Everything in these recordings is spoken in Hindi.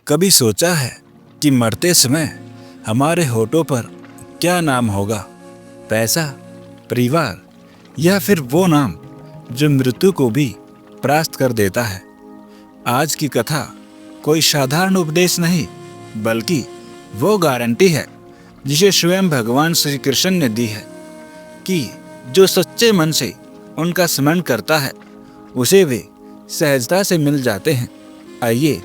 कभी सोचा है कि मरते समय हमारे होठों पर क्या नाम होगा? पैसा, परिवार या फिर वो नाम जो मृत्यु को भी परास्त कर देता है? आज की कथा कोई साधारण उपदेश नहीं, बल्कि वो गारंटी है जिसे स्वयं भगवान श्री कृष्ण ने दी है कि जो सच्चे मन से उनका स्मरण करता है उसे वे सहजता से मिल जाते हैं। आइए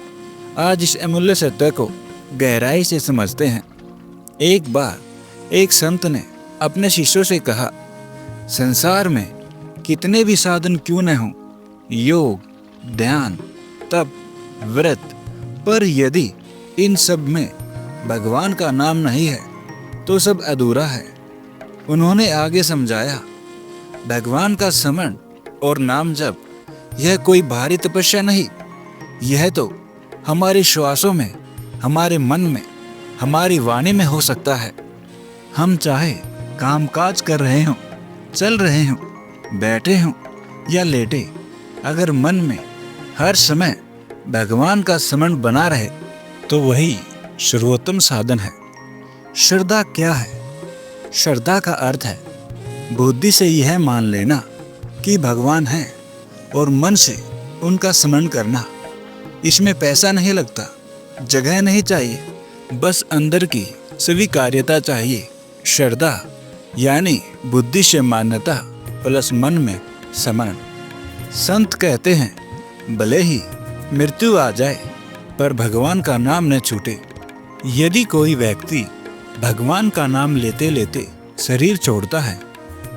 आज इस अमूल्य सत्य को गहराई से समझते हैं। एक बार एक संत ने अपने शिष्यों से कहा, संसार में कितने भी साधन क्यों न हों, योग, ध्यान, तप, व्रत, पर यदि इन सब में भगवान का नाम नहीं है तो सब अधूरा है। उन्होंने आगे समझाया, भगवान का स्मरण और नाम जप यह कोई भारी तपस्या नहीं, यह तो हमारे श्वासों में, हमारे मन में, हमारी वाणी में हो सकता है। हम चाहे कामकाज कर रहे हों, चल रहे हों, बैठे हों या लेटे, अगर मन में हर समय भगवान का स्मरण बना रहे तो वही सर्वोत्तम साधन है। श्रद्धा क्या है? श्रद्धा का अर्थ है बुद्धि से यह मान लेना कि भगवान है और मन से उनका स्मरण करना। इसमें पैसा नहीं लगता, जगह नहीं चाहिए, बस अंदर की स्वीकार्यता चाहिए। श्रद्धा यानी बुद्धि से मान्यता प्लस मन में स्मरण। संत कहते हैं, भले ही मृत्यु आ जाए पर भगवान का नाम न छूटे। यदि कोई व्यक्ति भगवान का नाम लेते लेते शरीर छोड़ता है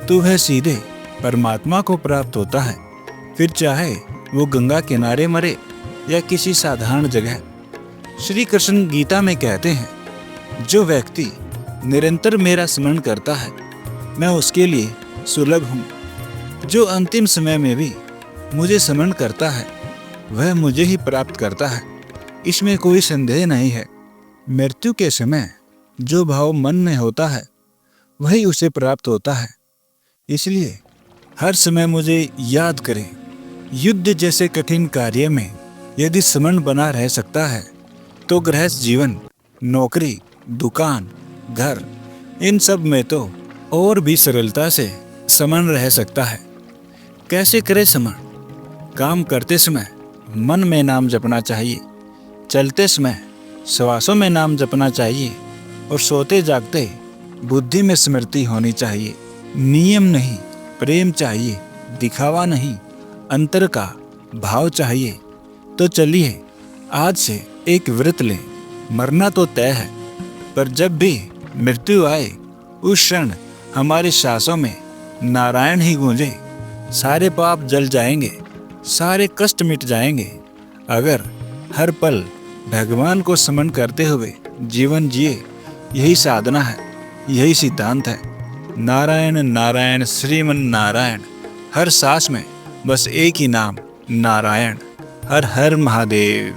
तो वह सीधे परमात्मा को प्राप्त होता है, फिर चाहे वो गंगा किनारे मरे या किसी साधारण जगह। श्री कृष्ण गीता में कहते हैं, जो व्यक्ति निरंतर मेरा स्मरण करता है मैं उसके लिए सुलभ हूँ। जो अंतिम समय में भी मुझे स्मरण करता है वह मुझे ही प्राप्त करता है, इसमें कोई संदेह नहीं है। मृत्यु के समय जो भाव मन में होता है वही उसे प्राप्त होता है। इसलिए हर समय मुझे याद करें। युद्ध जैसे कठिन कार्य में यदि स्मरण बना रह सकता है तो गृहस्थ जीवन, नौकरी, दुकान, घर, इन सब में तो और भी सरलता से स्मरण रह सकता है। कैसे करे स्मरण? काम करते समय मन में नाम जपना चाहिए, चलते समय श्वासों में नाम जपना चाहिए और सोते जागते बुद्धि में स्मृति होनी चाहिए। नियम नहीं, प्रेम चाहिए, दिखावा नहीं, अंतर का भाव चाहिए। तो चलिए आज से एक व्रत लें। मरना तो तय है, पर जब भी मृत्यु आए उस क्षण हमारी सांसों में नारायण ही गूंजे। सारे पाप जल जाएंगे, सारे कष्ट मिट जाएंगे अगर हर पल भगवान को स्मरण करते हुए जीवन जिए। यही साधना है, यही सिद्धांत है। नारायण नारायण श्रीमन नारायण। हर सांस में बस एक ही नाम, नारायण। हर हर महादेव।